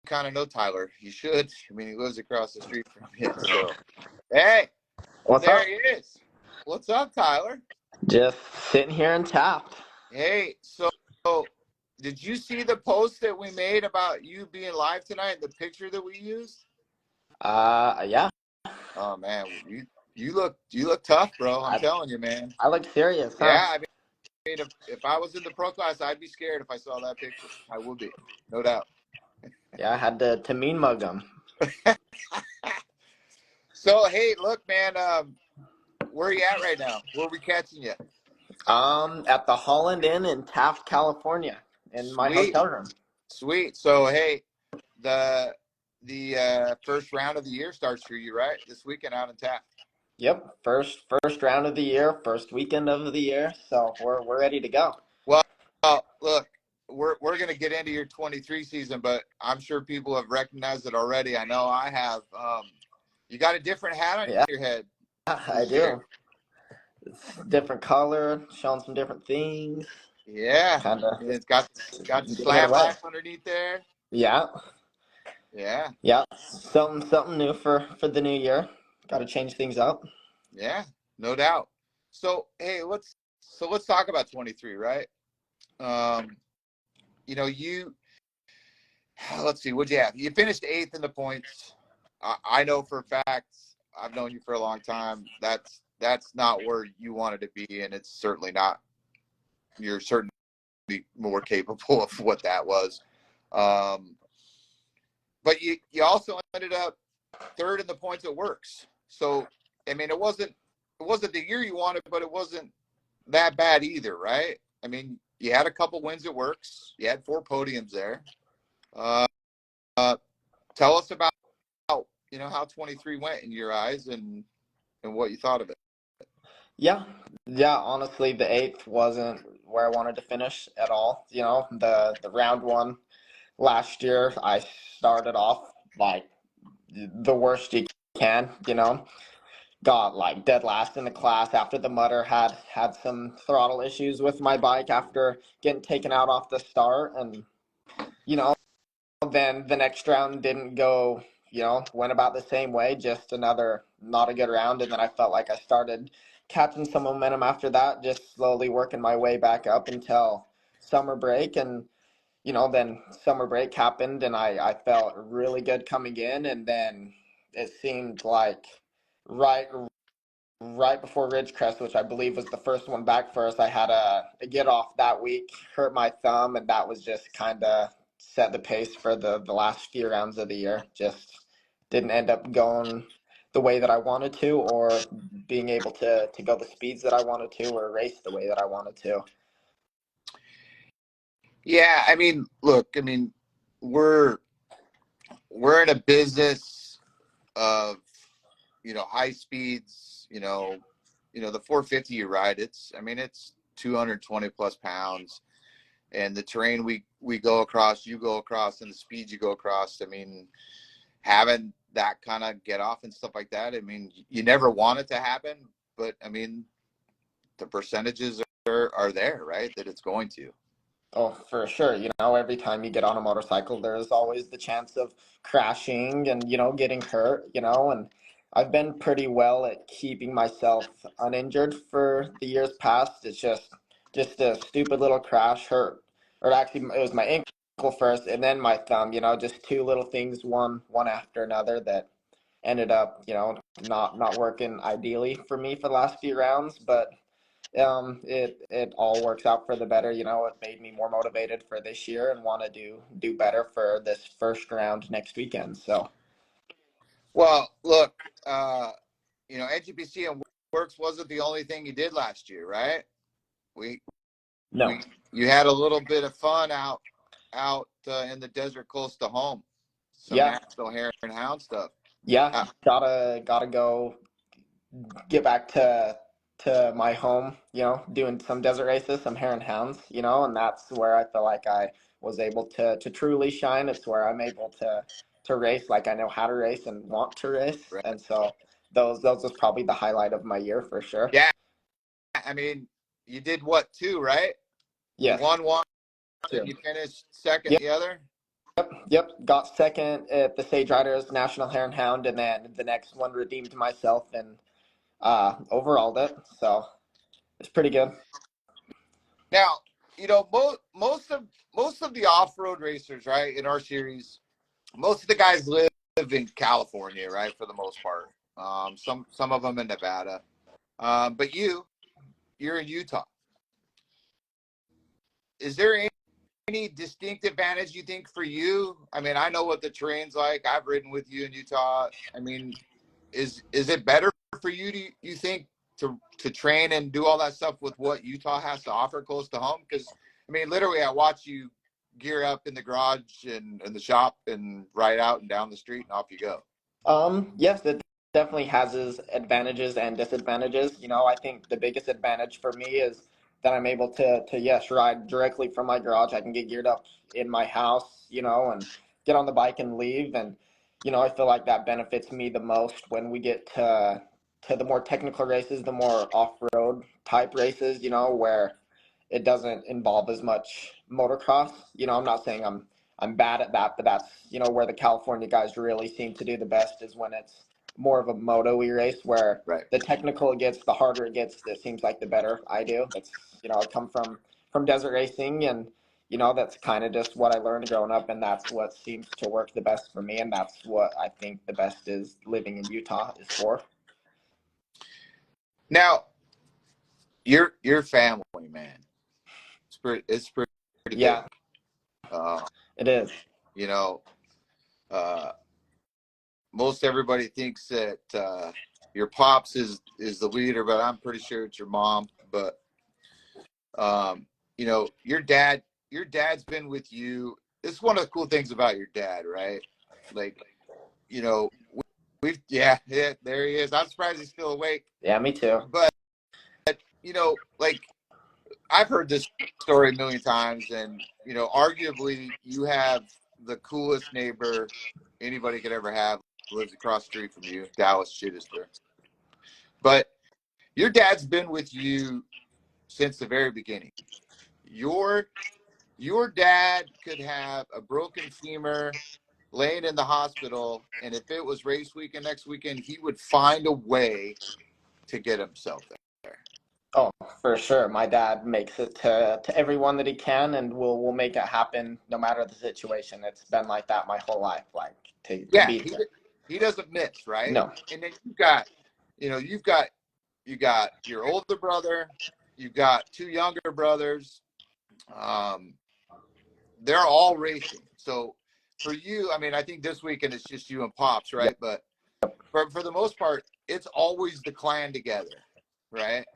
kind of know Tyler. You should. I mean, he lives across the street from you. So, hey, What's there up? he is. What's up, Tyler? Just sitting here and tapped. Hey, so did you see the post that we made about you being live tonight? The picture that we used? Yeah. Oh man, you look tough, bro. I'm I telling you, man. I look serious, huh? Yeah, I mean, if I was in the pro class, I'd be scared if I saw that picture. I would be, no doubt. Yeah, I had to mean mug them. So, hey, look, man, where are you at right now? Where are we catching you? At the Holland Inn in Taft, California, in my Sweet, hotel room. sweet. So, hey, the first round of the year starts for you, right? This weekend out in Taft. Yep, first round of the year, first weekend of the year. So we're ready to go. Well, look, we're gonna get into your 23 season, but I'm sure people have recognized it already. I know I have. You got a different hat on Yeah, your head I this year. do. It's different color, showing some different things. Yeah, Kind of it's got the giving it slam away. life underneath there. Yeah, Yeah, yeah. Something new for the new year. Got to change things up. yeah, no doubt. So hey, let's talk about 23, right? Um, you let's see, what'd you have? You finished eighth in the points. I know for a fact, I've known you for a long time. That's not where you wanted to be, and it's certainly not. You're certainly more capable of what that was. Um, but you also ended up third in the points at Works. So I mean, it wasn't the year you wanted, but it wasn't that bad either, right? I mean, you had a couple wins at Works. You had four podiums there. Uh, Tell us about how 23 went in your eyes and what you thought of it. Yeah, yeah. Honestly, the eighth wasn't where I wanted to finish at all. The round one last year, I started off like the worst you can. Got like dead last in the class after the mutter had some throttle issues with my bike after getting taken out off the start, and you know then the next round didn't go. Went about the same way, just another not a good round, and then I felt like I started catching some momentum after that, just slowly working my way back up until summer break. And then summer break happened, and I felt really good coming in, and then it seemed like right right before Ridgecrest, which I believe was the first one back for us, I had a get off that week, hurt my thumb, and that was just kind of set the pace for the last few rounds of the year. Just didn't end up going the way that I wanted to, or being able to go the speeds that I wanted to, or race the way that I wanted to. Yeah, I mean, look, I mean, we're we're in a business of high speeds. The 450 you ride. I mean, it's 220 plus pounds, and the terrain we go across, you go across, and the speeds you go across. I mean, having that kind of get off and stuff like that. I mean, you never want it to happen, but I mean, the percentages are there, right? That it's going to. Oh, for sure. Every time you get on a motorcycle, there's always the chance of crashing and, getting hurt, and I've been pretty well at keeping myself uninjured for the years past. It's just a stupid little crash hurt, or actually it was my ankle first and then my thumb, just two little things, one after another, that ended up, not working ideally for me for the last few rounds. But it all works out for the better. It made me more motivated for this year and want to do better for this first round next weekend. So Well, look, NGPC and Works wasn't the only thing you did last year, right? We no, we you had a little bit of fun out in the desert close to home. Some yeah, national hare and hound stuff. yeah, Uh, gotta go get back to my home. Doing some desert races, some hare and hounds. And that's where I feel like I was able to truly shine. It's where I'm able to race like I know how to race and want to race. right. And so those was probably the highlight of my year for sure. Yeah, I mean, you did what, two, right? You Yes. won one Two. and you finished second Yep. the other. Yep. Got second at the Sage Riders National Hare and Hound, and then the next one redeemed myself and overalled it. So it's pretty good. Now, most of the off-road racers, right, in our series, most of the guys live in California, right, for the most part. Some of them in Nevada, but you're in Utah. Is there any distinct advantage you think for you? I mean, I know what the terrain's like. I've ridden with you in Utah. I mean, is it better for you, do you think, to train and do all that stuff with what Utah has to offer close to home? Because I mean, literally, I watch you gear up in the garage and in the shop and ride out and down the street and off you go. Yes, it definitely has its advantages and disadvantages. I think the biggest advantage for me is that I'm able to yes, ride directly from my garage. I can get geared up in my house, and get on the bike and leave. And, I feel like that benefits me the most when we get to the more technical races, the more off-road type races, where it doesn't involve as much motocross. I'm not saying I'm bad at that, but that's where the California guys really seem to do the best is when it's more of a moto-y race where Right. the technical it gets, the harder it gets. It seems like the better I do. That's I come from desert racing, and that's kind of just what I learned growing up, and that's what seems to work the best for me, and that's what I think the best is living in Utah is for. Now, your family, man, it's pretty big. Yeah, Uh, it is. you know, uh, most everybody thinks that your pops is the leader, but I'm pretty sure it's your mom. But your dad's been with you. It's one of the cool things about your dad, right? Like, you know, yeah, there he is. I'm surprised he's still awake. Yeah, me too. But like I've heard this story a million times, and arguably you have the coolest neighbor anybody could ever have, lives across the street from you, Dallas Chittister. But your dad's been with you since the very beginning. Your your dad could have a broken femur laying in the hospital, and if it was race weekend next weekend, he would find a way to get himself there. Oh, for sure. My dad makes it to everyone that he can, and will make it happen no matter the situation. It's been like that my whole life, like to Yeah, be he there. he doesn't miss, right? No. And then you've got your older brother, you've got two younger brothers. Um, they're all racing. So for you, I mean, I think this weekend it's just you and Pops, Yep. right? But for the most part, it's always the clan together, right?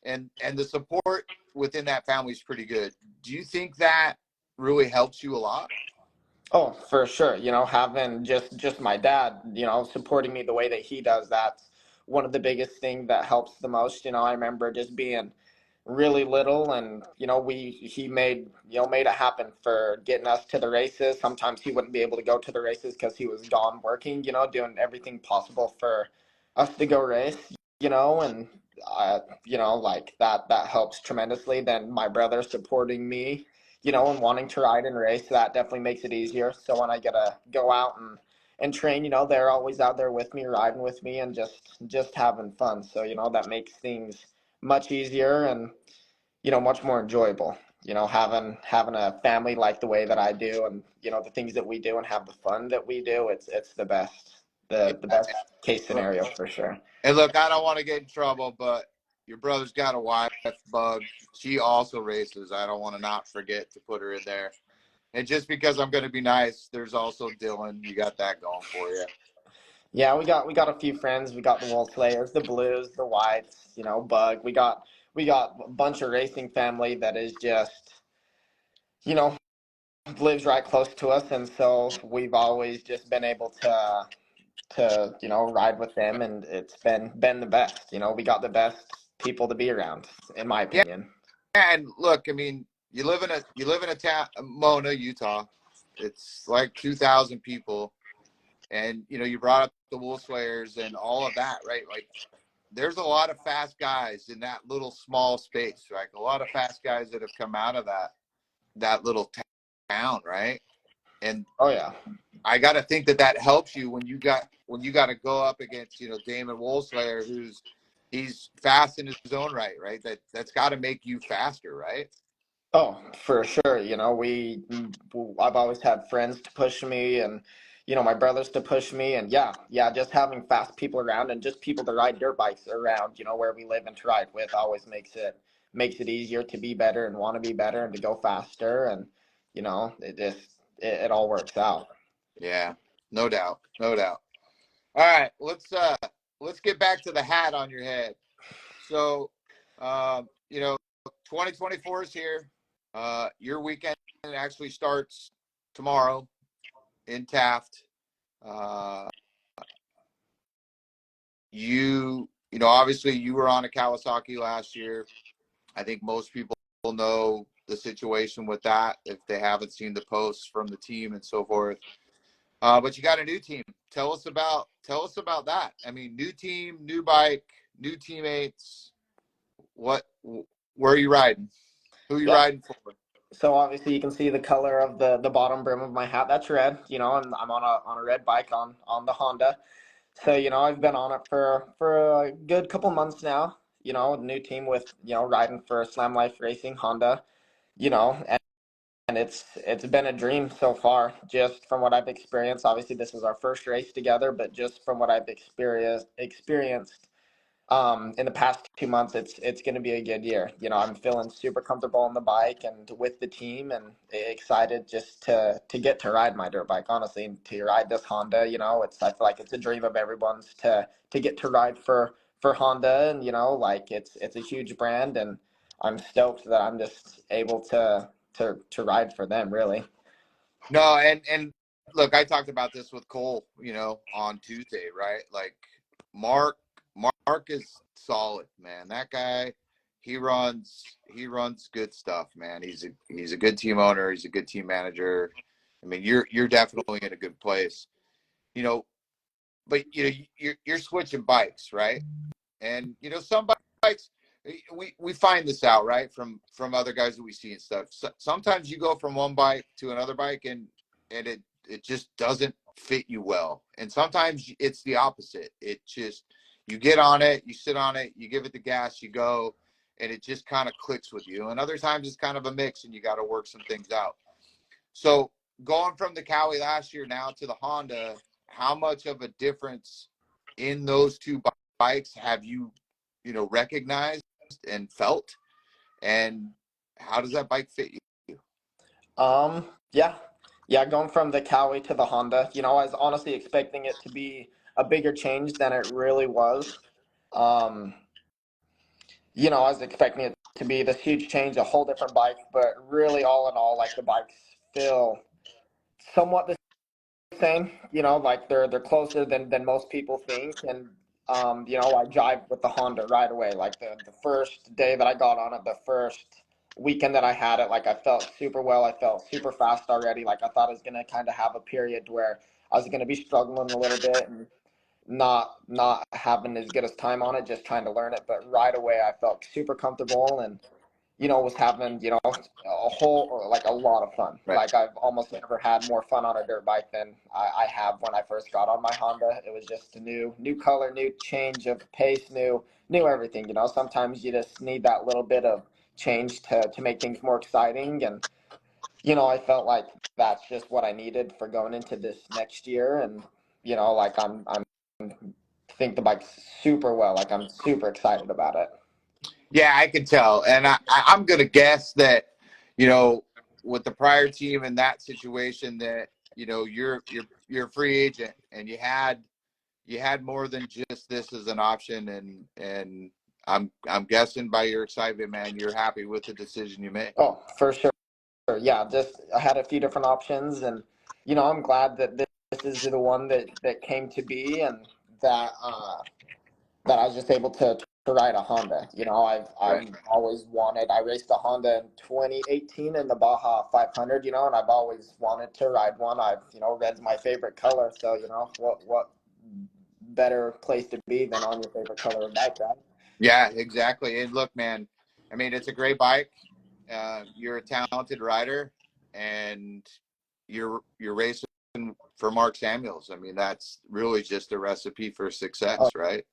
And the support within that family is pretty good. Do you think that really helps you a lot? Oh, for sure. Having just my dad, supporting me the way that he does, that's one of the biggest things that helps the most. I remember just being really little, and he made it happen for getting us to the races. Sometimes he wouldn't be able to go to the races because he was gone working, doing everything possible for us to go race, and like that helps tremendously. Then my brother supporting me, and wanting to ride and race, that definitely makes it easier. So when I get to go out and train, they're always out there with me, riding with me, and just having fun. So that makes things much easier and much more enjoyable. Having a family like the way that I do, and the things that we do, and have the fun that we do. It's the best, the Yeah. best case scenario for sure. And look, I don't want to get in trouble, but your brother's got a wife, Bug. She also races. I don't want to not forget to put her in there. And just because I'm going to be nice, there's also Dylan. You got that going for you. Yeah, we got a few friends. We got the Wool Slayers, the Blues, the Whites, Bug. We got a bunch of racing family that is just you know lives right close to us, and so we've always just been able to ride with them, and it's been the best. We got the best people to be around, in my Yeah, opinion. and look, I mean, you live in a town, Mona, Utah. It's like 2,000 people, and you brought up the Wool Slayers and all of that, right? Like, there's a lot of fast guys in that little small space, right? A lot of fast guys that have come out of that little town, right? And Oh yeah. I got to think that that helps you when you got to go up against Damon Wolfslayer, he's fast in his own right. That's got to make you faster, right? Oh, for sure. I've always had friends to push me and, my brothers to push me. And yeah, just having fast people around and just people to ride dirt bikes around, where we live and to ride with always makes it easier to be better and want to be better and to go faster. And, it all works out. Yeah, no doubt, no doubt. All right, let's get back to the hat on your head. So, 2024 is here. Your weekend actually starts tomorrow in Taft. Uh, obviously you were on a Kawasaki last year. I think most people know the situation with that if they haven't seen the posts from the team and so forth. But you got a new team. Tell us about that. I mean, new team, new bike, new teammates. What? Where are you riding? Who are you Yeah. riding for? So obviously you can see the color of the bottom brim of my hat. That's red, and I'm on a red bike on the Honda. So, I've been on it for a good couple months now. New team with, riding for Slam Life Racing Honda, and it's been a dream so far, just from what I've experienced. Obviously, this is our first race together, but just from what I've experienced in the past 2 months, it's going to be a good year. I'm feeling super comfortable on the bike and with the team, and excited just to get to ride my dirt bike. Honestly, and to ride this Honda, I feel like it's a dream of everyone's to get to ride for Honda, and like it's a huge brand, and I'm stoked that I'm just able to ride for them. Really. No, and look, I talked about this with Cole, on Tuesday, right? Like Mark, Mark is solid, man. That guy, he runs good stuff, man. He's a good team owner. He's a good team manager. I mean, you're definitely in a good place, you know. But you're switching bikes, right? And some bikes, we find this out, right, from other guys that we see and stuff. So, sometimes you go from one bike to another bike, and it just doesn't fit you well. And sometimes it's the opposite. It just, you get on it, you sit on it, you give it the gas, you go, and it just kind of clicks with you. And other times it's kind of a mix, and you got to work some things out. So going from the Cowie last year now to the Honda, how much of a difference in those two bikes have you, recognized and felt? And how does that bike fit you? Yeah, yeah. Going from the Cowie to the Honda, I was honestly expecting it to be a bigger change than it really was. Um, I was expecting it to be this huge change, a whole different bike, but really, all in all, like the bikes feel somewhat the same. Like they're closer than most people think, and I jive with the Honda right away. Like the first day that I got on it, the first weekend that I had it, like I felt super well. I felt super fast already. Like I thought I was gonna kind of have a period where I was gonna be struggling a little bit and not having as good as time on it, just trying to learn it. But right away, I felt super comfortable and was having, like a lot of fun. Right. Like I've almost never had more fun on a dirt bike than I have when I first got on my Honda. It was just a new color, new change of pace, new everything. Sometimes you just need that little bit of change to make things more exciting. And, I felt like that's just what I needed for going into this next year. And, like I'm think the bike's super well. Like I'm super excited about it. Yeah, I can tell. And I'm going to guess that, you know, with the prior team in that situation that, you're a free agent and you had more than just this as an option, and I'm guessing by your excitement, man, you're happy with the decision you made. Oh, for sure. Yeah, just I had a few different options, and I'm glad that this is the one that came to be, and that that I was just able to ride a Honda. Right. I've always wanted. I raced a Honda in 2018 in the Baja 500. And I've always wanted to ride one. Red's my favorite color, so what better place to be than on your favorite color of bike, right? Yeah, exactly. And look, man, I mean, it's a great bike. You're a talented rider, and you're racing for Mark Samuels. I mean, that's really just a recipe for success, Oh, right?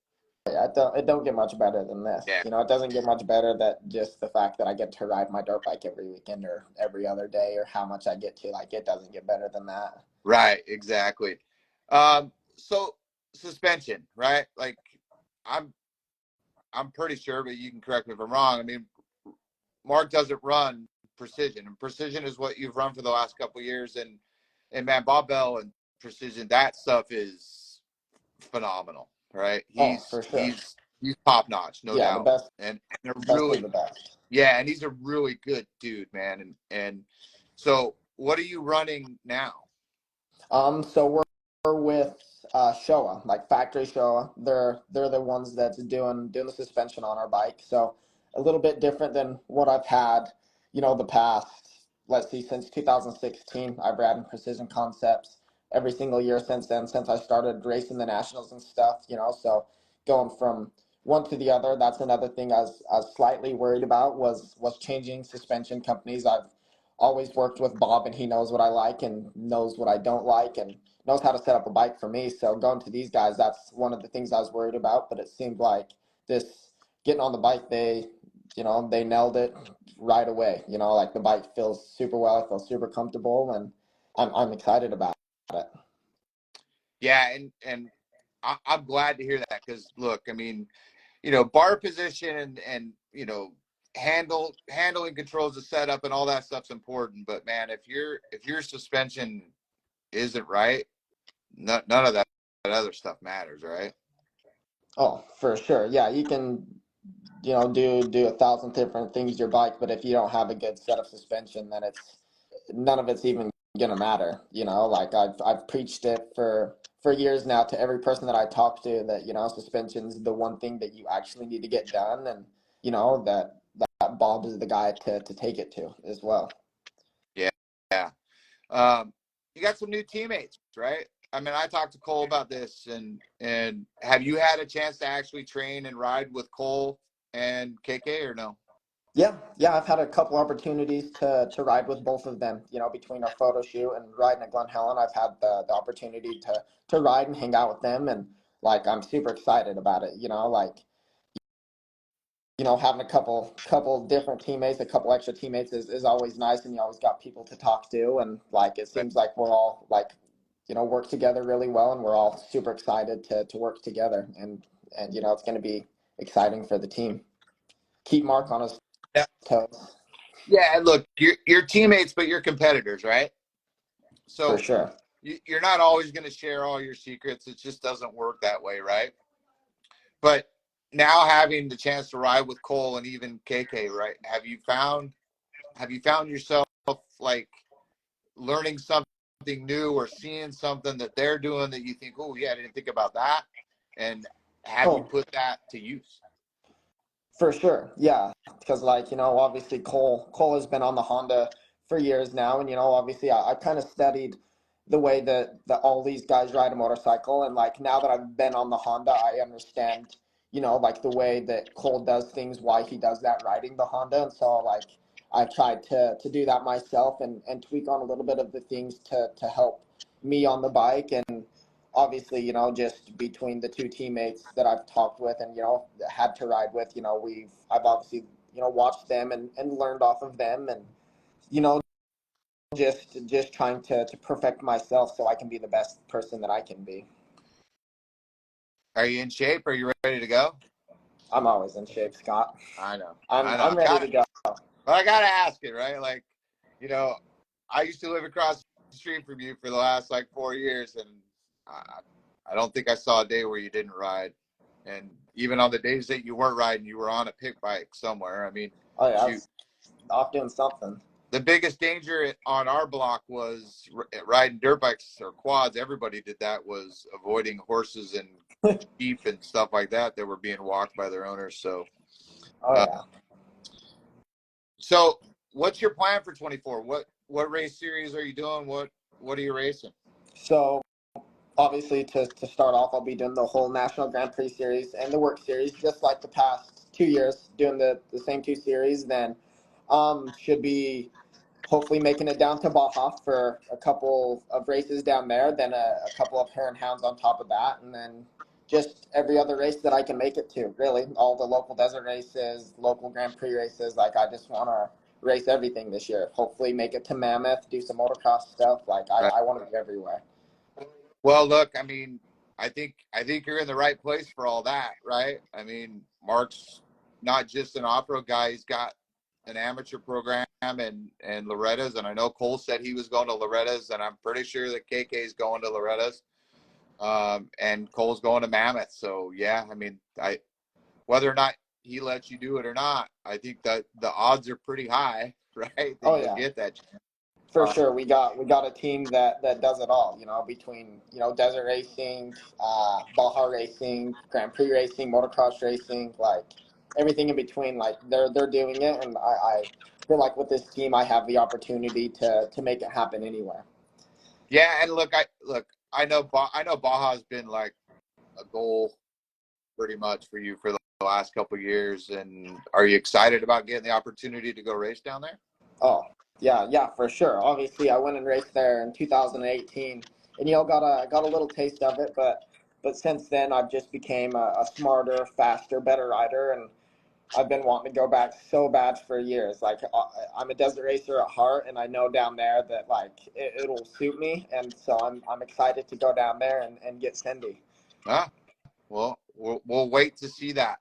yeah, it don't get much better than this. Yeah. It doesn't get much better that just the fact that I get to ride my dirt bike every weekend or every other day or how much I get to. Like, it doesn't get better than that. Right, exactly. So suspension, right? Like I'm I'm pretty sure, but you can correct me if I'm wrong. I mean, Mark doesn't run precision, and precision is what you've run for the last couple of years. And man, Bob Bell and precision, that stuff is phenomenal, right? Oh, He's for sure. he's he's top notch, no Yeah, the doubt. best, And they're best of really, the best. yeah, and he's a really good dude, man. And so, what are you running now? So we're with Showa, like factory Showa. They're the ones that's doing the suspension on our bike. So a little bit different than what I've had, the past. Let's see, since 2016, I've ridden Precision Concepts every single year since then, since I started racing the nationals and stuff. So going from one to the other, that's another thing I was slightly worried about was changing suspension companies. I've always worked with Bob, and he knows what I like and knows what I don't like and knows how to set up a bike for me. So going to these guys, that's one of the things I was worried about. But it seemed like this getting on the bike, they nailed it right away. Like the bike feels super well, I feel super comfortable, and I'm excited about it. Yeah, and I'm glad to hear that because look, I mean, bar position and handling controls the setup and all that stuff's important. But man, if your suspension isn't right, none of that other stuff matters, right? Oh, for sure. Yeah, you can do 1,000 different things to your bike, but if you don't have a good set of suspension, then it's none of it's even gonna matter. Like I've preached it for years now to every person that I talk to that suspension's the one thing that you actually need to get done, and that Bob is the guy to take it to as well. Yeah, yeah. You got some new teammates, right? I mean, I talked to Cole about this, and have you had a chance to actually train and ride with Cole and KK or no? Yeah, I've had a couple opportunities to ride with both of them. Between our photo shoot and riding at Glen Helen, I've had the opportunity to ride and hang out with them, and like I'm super excited about it. Like having a couple different teammates, a couple extra teammates is always nice, and you always got people to talk to, and like it seems like we're all like work together really well, and we're all super excited to work together, and it's going to be exciting for the team. Keep Mark on his Yeah. toes. Yeah, look, you're teammates, but you're competitors, right? For So sure. you're not always going to share all your secrets. It just doesn't work that way, right? But now having the chance to ride with Cole and even KK, right? Have you found yourself like learning something new or seeing something that they're doing that you think, oh yeah, I didn't think about that, and have you Oh, put that to use? for sure. Yeah. Because like, obviously Cole has been on the Honda for years now. And, obviously I kind of studied the way that all these guys ride a motorcycle. And like now that I've been on the Honda, I understand, like the way that Cole does things, why he does that riding the Honda. And so like I tried to do that myself and tweak on a little bit of the things to help me on the bike. And obviously, just between the two teammates that I've talked with and, had to ride with, I've obviously, watched them and learned off of them and, you know, just trying to perfect myself so I can be the best person that I can be. Are you in shape? Are you ready to go? I'm always in shape, Scott. I know, I'm I know. I'm ready to go. But I gotta ask it, right? Like, you know, I used to live across the street from you for the last like 4 years, and I, I don't think I saw a day where you didn't ride. And even on the days that you weren't riding, you were on a pick bike somewhere. I mean, Oh yeah, I shoot, was off doing something. the biggest danger on our block was riding dirt bikes or quads. Everybody did that, was avoiding horses and sheep and stuff like that that were being walked by their owners. Oh Uh, yeah. so what's your plan for 24? What race series are you doing? What are you racing? So obviously to start off, I'll be doing the whole National Grand Prix series and the Work Series, just like the past 2 years, doing the same two series. Then should be hopefully making it down to Baja for a couple of races down there, then a couple of hare and hounds on top of that, and then just every other race that I can make it to. Really, all the local desert races, local Grand Prix races. Like I just want to race everything this year. Hopefully, make it to Mammoth, do some motocross stuff. Like Right. I want to be everywhere. Well, look, I mean, I think you're in the right place for all that, right? I mean, Mark's not just an off-road guy; he's got an amateur program and Loretta's, and I know Cole said he was going to Loretta's, and I'm pretty sure that KK is going to Loretta's, and Cole's going to Mammoth. So yeah, I mean, whether or not he lets you do it or not, I think that the odds are pretty high, right? That Oh you'll yeah. get that. For sure, we got a team that does it all. Between desert racing, Baja racing, Grand Prix racing, motocross racing, like everything in between. Like they're doing it, and I feel like with this team, I have the opportunity to make it happen anywhere. Yeah, and I know Baja's been like a goal pretty much for you for the last couple of years. And are you excited about getting the opportunity to go race down there? Oh yeah, for sure. Obviously, I went and raced there in 2018, and got a little taste of it, but since then, I've just became a smarter, faster, better rider, and I've been wanting to go back so bad for years. Like I'm a desert racer at heart, and I know down there that like it'll suit me, and so I'm excited to go down there and get Cindy. Ah, well, we'll wait to see that.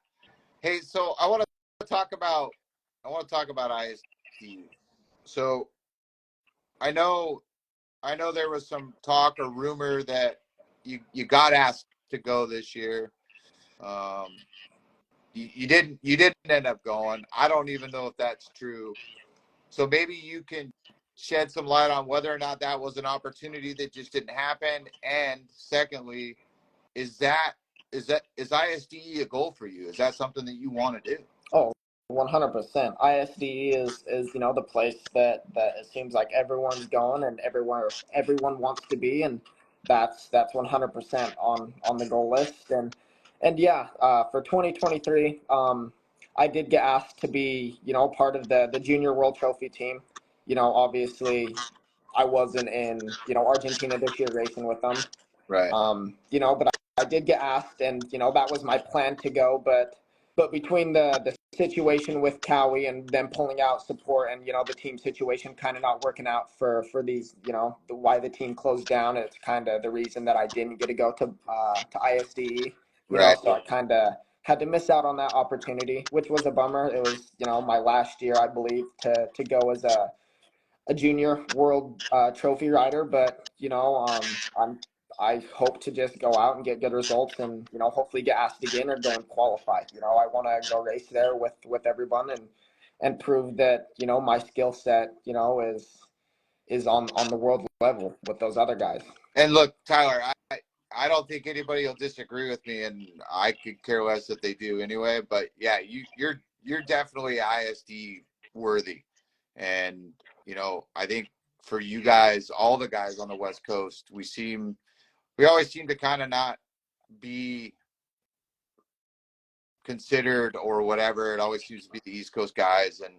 Hey, so I want to talk about ISD. So I know there was some talk or rumor that you got asked to go this year. Um, you didn't end up going. I don't even know if that's true. So maybe you can shed some light on whether or not that was an opportunity that just didn't happen. And secondly, is ISDE a goal for you? Is that something that you want to do? Oh, 100%. ISDE is the place that it seems like everyone's going and everyone wants to be, and that's 100% on the goal list. And yeah, for 2023, I did get asked to be part of the junior world trophy team. Obviously, I wasn't in Argentina this year racing with them. Right. But I did get asked, and that was my plan to go. But between the situation with Cowie and them pulling out support, and the team situation kind of not working out for these, why the team closed down, it's kind of the reason that I didn't get to go to ISDE. Right. So I kind of had to miss out on that opportunity, which was a bummer. It was my last year, I believe, to go as a junior world trophy rider, but I hope to just go out and get good results, and hopefully get asked again or go and qualify. I want to go race there with everyone, and prove that my skill set is on the world level with those other guys. And look, Tyler, I don't think anybody will disagree with me, and I could care less if they do anyway. But yeah, you're definitely ISD worthy, and I think for you guys, all the guys on the West Coast, we always seem to kind of not be considered or whatever. It always seems to be the East Coast guys, and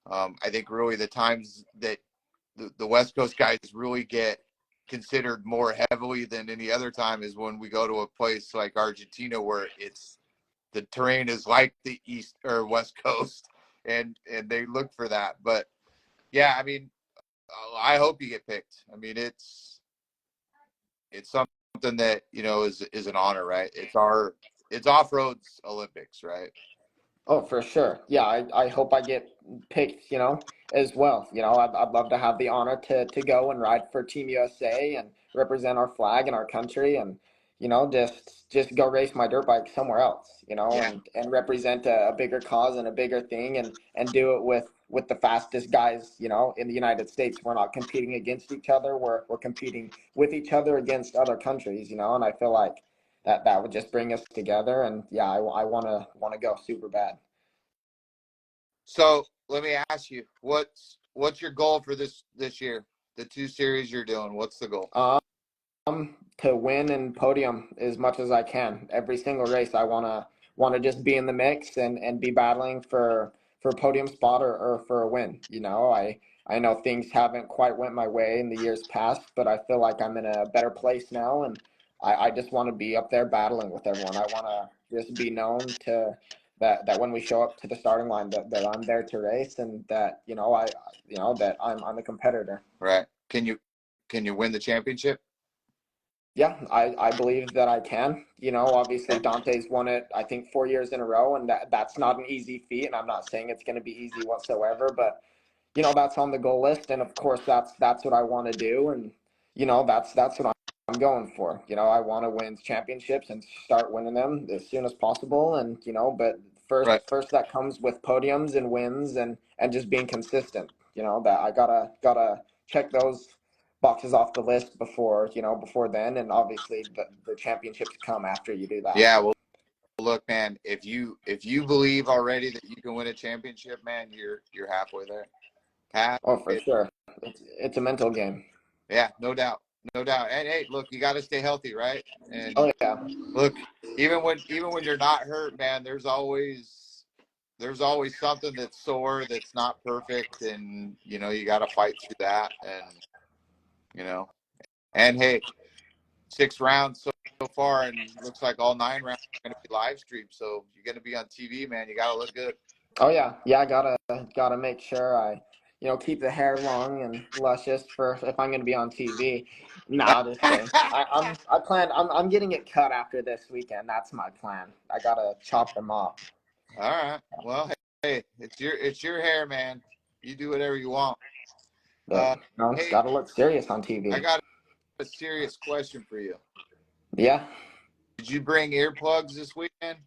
I think really the times that the West Coast guys really get considered more heavily than any other time is when we go to a place like Argentina where the terrain is like the East or West Coast, and they look for that. But yeah, I mean, I hope you get picked. I mean, it's something that is an honor, right? It's off roads Olympics, right? Oh, for sure. Yeah, I hope I get picked, as well. I'd love to have the honor to go and ride for Team USA and represent our flag and our country, and, just go race my dirt bike somewhere else, Yeah. and represent a bigger cause and a bigger thing, and do it with the fastest guys, in the United States. We're not competing against each other. We're competing with each other against other countries, and I feel like that would just bring us together. And yeah, I want to go super bad. So let me ask you, what's your goal for this year? The two series you're doing. What's the goal? To win and podium as much as I can. Every single race, I wanna just be in the mix and be battling for a podium spot or for a win. I know things haven't quite went my way in the years past, but I feel like I'm in a better place now, and I just want to be up there battling with everyone. I want to just be known to that when we show up to the starting line that I'm there to race, and that that I'm a competitor. Right. Can you win the championship? Yeah, I believe that I can. Obviously Yeah. Dante's won it, I think, 4 years in a row, and that's not an easy feat. And I'm not saying it's going to be easy whatsoever, but that's on the goal list, and of course that's what I want to do, and that's what I'm going for. I want to win championships and start winning them as soon as possible, and but Right. first that comes with podiums and wins and just being consistent. That I gotta check those boxes off the list before then, and obviously the championships come after you do that. Yeah. Well, look, man, if you believe already that you can win a championship, man, you're halfway there. Half. Oh, for sure, it's a mental game. Yeah, no doubt. No doubt. And hey, look, you got to stay healthy, right? And Oh yeah. look, even when you're not hurt, man, there's always something that's sore, that's not perfect, and you got to fight through that. And you know, and hey, 6 rounds so far, and looks like all 9 rounds are going to be live streamed. So you're going to be on TV, man. You got to look good. Oh yeah, yeah. I gotta make sure I, keep the hair long and luscious for if I'm gonna be on TV. Nah, just kidding. I'm getting it cut after this weekend. That's my plan. I gotta chop them up. All right. Well, hey, it's your hair, man. You do whatever you want. But it's Hey, gotta look serious on I TV. got a serious question for you. Yeah. Did you bring earplugs this weekend?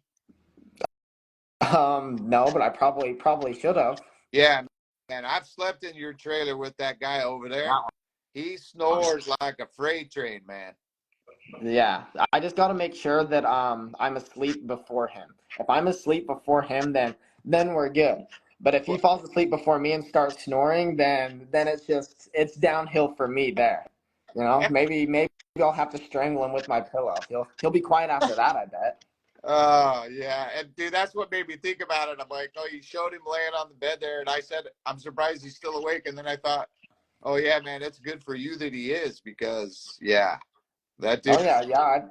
No, but I probably should have. Yeah, man. I've slept in your trailer with that guy over there. That He one. snores like a freight train, man. Yeah, I just got to make sure that I'm asleep before him. If I'm asleep before him, then we're good. But if he falls asleep before me and starts snoring, then it's downhill for me there. Maybe I'll have to strangle him with my pillow. He'll be quiet after that, I bet. Oh, yeah. And dude, that's what made me think about it. I'm like, oh, you showed him laying on the bed there, and I said, I'm surprised he's still awake. And then I thought, oh yeah, man, it's good for you that he is, because yeah, that Oh dude. yeah, yeah.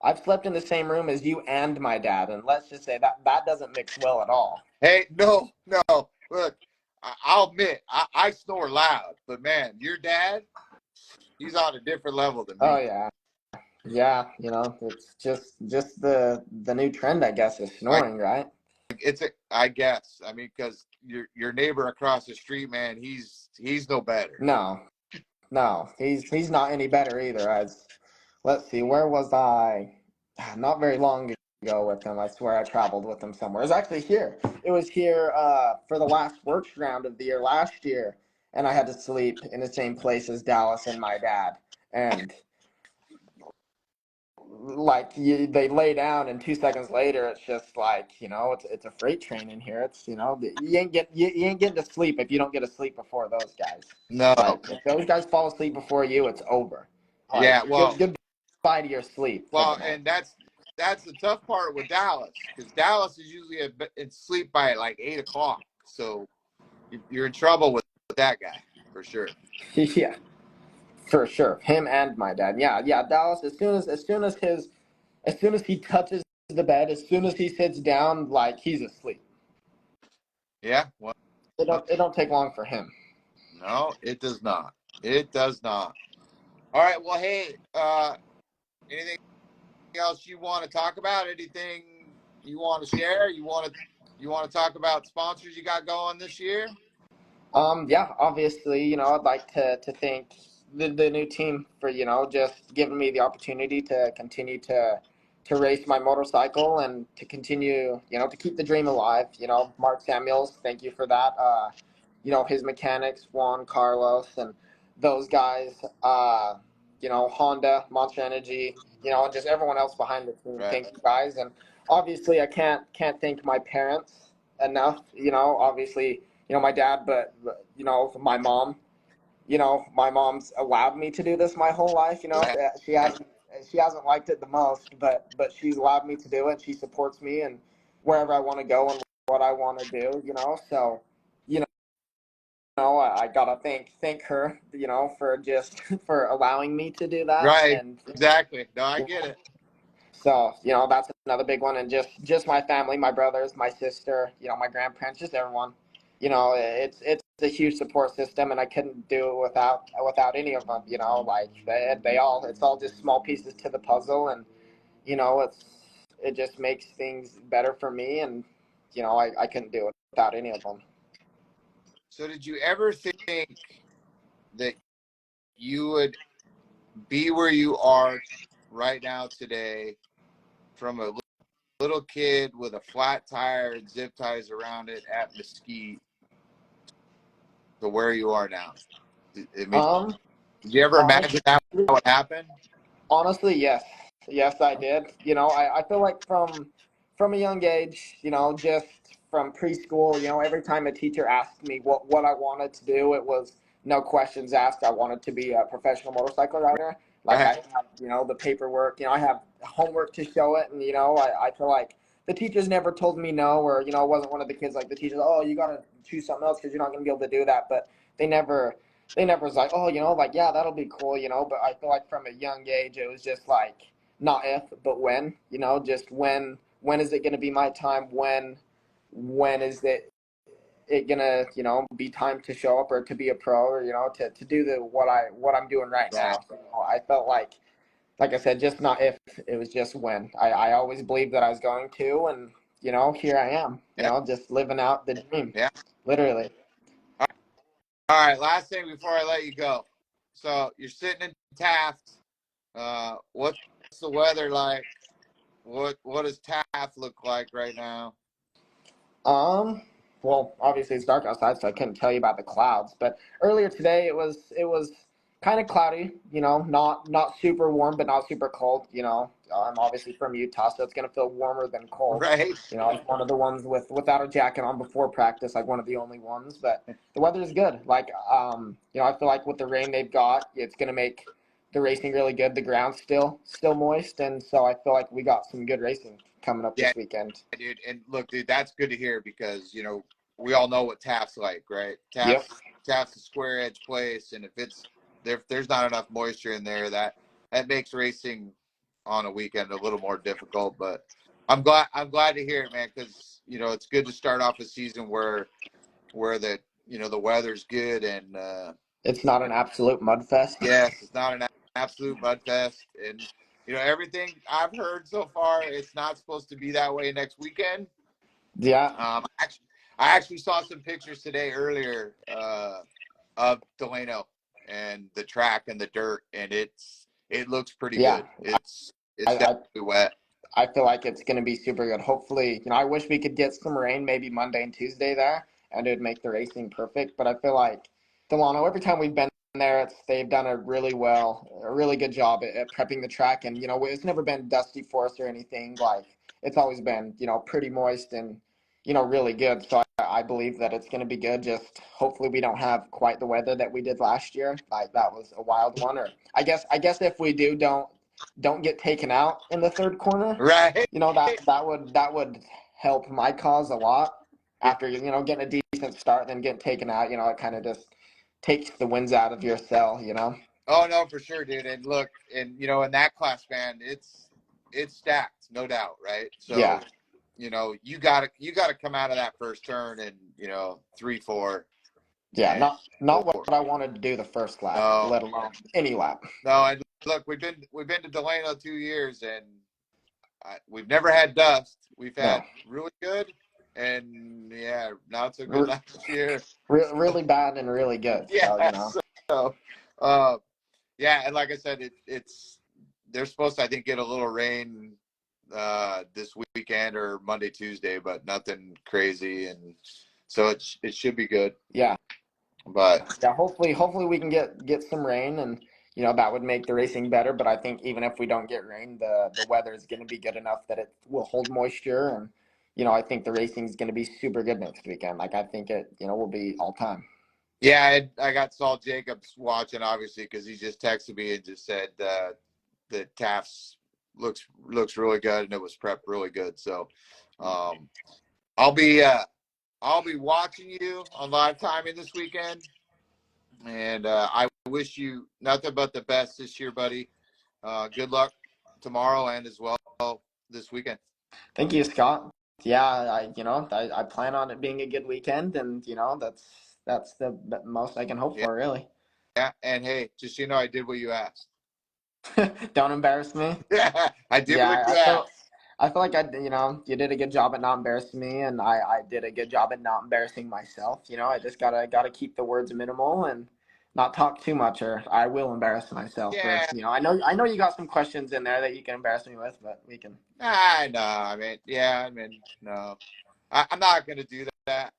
I've slept in the same room as you and my dad, and let's just say that doesn't mix well at all. Hey, no, no. Look, I'll admit, I snore loud, but man, your dad, he's on a different level than Oh me. yeah. Yeah, it's just the new trend, I guess, is I snoring, right? I guess. I mean, because your neighbor across the street, man, he's no better. No, no, he's not any better either. Let's see, where was I? Not very long ago with him. I swear I traveled with him somewhere. It was actually here. It was here for the last works round of the year last year, and I had to sleep in the same place as Dallas and my dad. And like they lay down, and 2 seconds later it's just like it's a freight train in here. It's you ain't getting to sleep if you don't get to sleep before those guys. No. Like if those guys fall asleep before you, it's over. Yeah. Like Well, goodbye to your sleep for the night. and that's the tough part with Dallas, because Dallas is usually in sleep by like 8 o'clock. So you're in trouble with that guy for sure. Yeah, for sure. Him and my dad. Yeah, yeah. Dallas. As soon as he touches the bed, as soon as he sits down, like he's asleep. Yeah. Well, It don't take long for him. no, it does not. It does not. All right. Well, hey, anything else you want to talk about? Anything you want to share? You want to talk about sponsors you got going this year? Yeah, obviously, I'd like to thank the new team for, just giving me the opportunity to continue to race my motorcycle and to continue, to keep the dream alive. Mark Samuels, thank you for that. His mechanics, Juan Carlos, and those guys, Honda, Monster Energy, and just everyone else behind the team. Right. Thank you guys. And obviously, I can't thank my parents enough. Obviously, my dad, but my mom. My mom's allowed me to do this my whole life. Right. She hasn't liked it the most, but she's allowed me to do it. She supports me and wherever I want to go and what I want to do. So, you I gotta thank her, for just for allowing me to do that, Right. and Exactly. No, I you get know, it. so that's another big one, and just my family, my brothers, my sister, my grandparents, just everyone. It's a huge support system, and I couldn't do it without any of them. Like they all, it's all just small pieces to the puzzle, and it just makes things better for me, and I couldn't do it without any of them. So did you ever think that you would be where you are right now today from a little kid with a flat tire and zip ties around it at Mesquite to where you are now? I mean, Um, did you ever honestly, imagine that would happen? Honestly, yes, yes, I did. I feel like from a young age, just from preschool, every time a teacher asked me what I wanted to do, it was no questions asked. I wanted to be a professional motorcycle rider. Like I Right. have, the paperwork, I have homework to show it, and I feel like the teachers never told me no, or I wasn't one of the kids like the teachers. Oh, you got to choose something else because you're not going to be able to do that. But they never they never was like, oh, like, yeah, that'll be cool, But I feel like from a young age, it was just like, not if, but when, just when is it going to be my time? When is it gonna, be time to show up or to be a pro, or, to do what I'm doing right Right. now. So, I felt like I said, just not if, it was just when. I always believed that I was going to, and, here I am, Yeah. just living out the dream, Yeah. literally. All right. Last thing before I let you go. So you're sitting in Taft. What's the weather like? What does Taft look like right now? Um, well, obviously it's dark outside, so I couldn't tell you about the clouds. But earlier today, it was kind of cloudy. Not super warm, but not super cold. I'm obviously from Utah, so it's gonna feel warmer than cold. Right. I was one of the ones without a jacket on before practice, like one of the only ones. But the weather is good. Like, I feel like with the rain they've got, it's gonna make the racing really good. The ground's still moist, and so I feel like we got some good racing coming up Yeah, this weekend. dude. And look, dude, that's good to hear because we all know what Taft's like, right? Yep. Taft's a square edge place, and if there's not enough moisture in there, that makes racing on a weekend a little more difficult. But I'm glad to hear it, man, because it's good to start off a season where the weather's good and It's not an absolute mud fest. yes, it's not an absolute mud fest. And everything I've heard so far, it's not supposed to be that way next weekend. Yeah, Actually, I actually saw some pictures today earlier of Delano and the track and the dirt, and it looks pretty yeah. good. It's I, I, definitely wet. I feel like it's going to be super good. Hopefully, I wish we could get some rain maybe Monday and Tuesday there, and it'd make the racing perfect. But I feel like Delano, every time we've been there, they've done a really good job at prepping the track. And, it's never been dusty for us or anything. Like, it's always been, pretty moist and, really good. So I believe that it's going to be good. Just hopefully we don't have quite the weather that we did last year. Like, that was a wild one. Or I guess if we don't get taken out in the third corner, Right. that would help my cause a lot. Yeah. After getting a decent start, then getting taken out, it kind of just takes the winds out of your sail. Oh no, for sure, dude. And look, and in that class, man, it's stacked, no doubt, right? Yeah, So, you gotta come out of that first turn and 3-4 yeah. and Not go what for it. I wanted to do the first lap, No, let alone any lap. no, and look, we've been to Delano 2 years, and we've never had dust. We've No, had really good, and yeah, not so good last year. really bad and really good. Yeah, So. so uh, yeah, and like I said, it's they're supposed to, I think, get a little rain this weekend or Monday, Tuesday, but nothing crazy, and so it should be good. Yeah, But yeah. Hopefully we can get some rain, and that would make the racing better. But I think even if we don't get rain, the weather is going to be good enough that it will hold moisture, and I think the racing is going to be super good next weekend. Like I think it will be all time. yeah, I got Saul Jacobs watching, obviously, because he just texted me and just said that Taft's looks really good and it was prepped really good. So um, I'll be I'll be watching you on live timing this weekend, and I wish you nothing but the best this year, buddy. Good luck tomorrow and as well this weekend. Thank you, Scott. Yeah, I plan on it being a good weekend, and that's the most I can hope Yeah, for, really. yeah. And hey, just so you know, I did what you asked. Don't embarrass me. Yeah, I did what Yeah, you asked. I feel like you did a good job at not embarrassing me, and I did a good job at not embarrassing myself. I just gotta keep the words minimal and not talk too much, or I will embarrass myself. Or Yeah, I know you got some questions in there that you can embarrass me with, but we can. I know. I mean, no, I'm not gonna do that.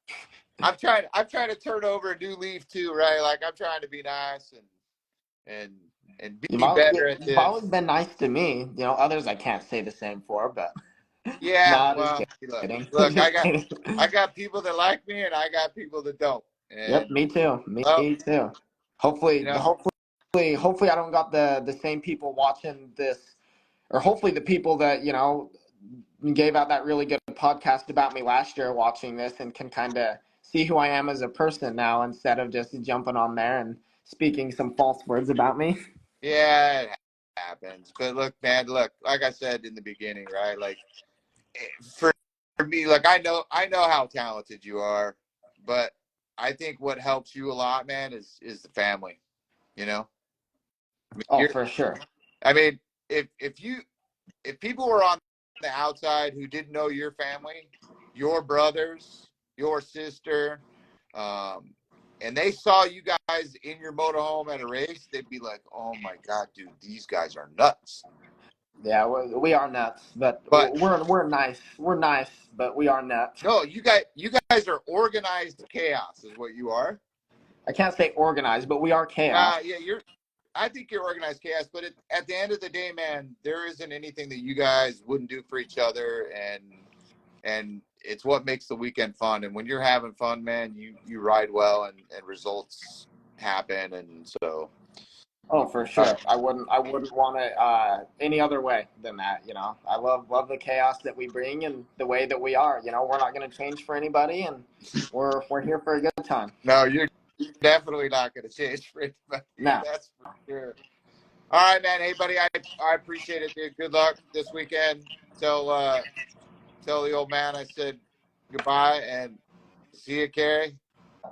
I'm trying to turn over a new leaf too, right? Like I'm trying to be nice and and You've be always, better at you've always this. been nice to me. Others I can't say the same for, but Yeah, not just well, look, kidding. look, I Just got kidding. I got people that like me and I got people that don't. Yep, And me too. Me well, too. you Hopefully, know, hopefully I don't got the same people watching this, or hopefully the people that gave out that really good podcast about me last year watching this and can kind of see who I am as a person now instead of just jumping on there and speaking some false words about me. yeah, it happens. But look, man, look, like I said in the beginning, right? Like for me, like I know how talented you are, but I think what helps you a lot, man, is the family. You know, I mean, Oh, for sure. I mean, if people were on the outside who didn't know your family, your brothers, your sister, um, and they saw you guys in your motorhome at a race, they'd be like, "Oh my god, dude, these guys are nuts." Yeah, we are nuts, but But we're nice. We're nice, but we are nuts. no, you guys are organized chaos, is what you are. I can't say organized, but we are chaos. Yeah, you're. I think you're organized chaos, but at the end of the day, man, there isn't anything that you guys wouldn't do for each other, and it's what makes the weekend fun. And when you're having fun, man, you ride well, and results happen. And so, Oh, for sure. I wouldn't want it any other way than that. I love the chaos that we bring and the way that we are. We're not going to change for anybody, and we're here for a good time. no, you're definitely not going to change for anybody. Now, That's for sure. All right, man. Hey, buddy, I appreciate it, dude. Good luck this weekend. Tell the old man I said goodbye and see you, Carrie.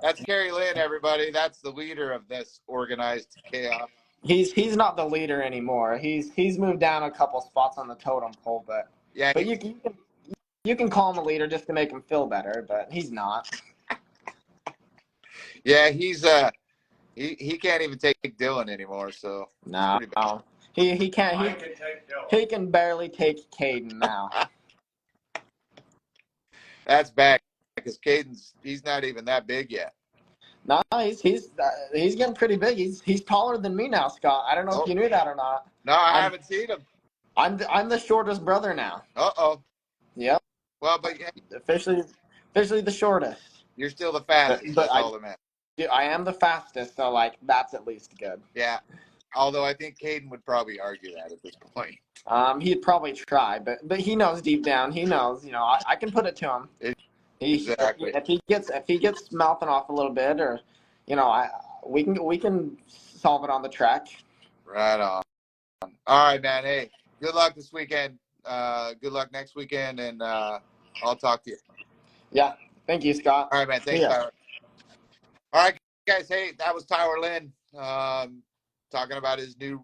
That's Carrie Lynn, everybody. That's the leader of this organized chaos. he's not the leader anymore. He's moved down a couple spots on the totem pole, but Yeah, but you can call him a leader just to make him feel better, but he's not. yeah, he can't even take Dylan anymore, so it's No, pretty bad. he can't. He can barely take Caden now. That's bad because he's not even that big yet. No, he's getting pretty big. He's taller than me now, Scott. I don't know if Oh you knew that or not. no, I I'm haven't seen him. I'm the shortest brother now. Uh-oh. Yep, Well, but yeah, officially the shortest. you're still the But fastest. but That's I all that matters. I am the fastest, so like that's at least good. Yeah. Although I think Caden would probably argue that at this point. He'd probably try, but he knows deep down. He knows, I can put it to him. He Exactly. if he gets mouthing off a little bit, or we can solve it on the track. Right on. All right, man. Hey, good luck this weekend. Good luck next weekend, and I'll talk to you. Yeah, thank you, Scott. All right, man. See Thanks, ya. Tyler. All right, guys. Hey, that was Tyler Lynn talking about his new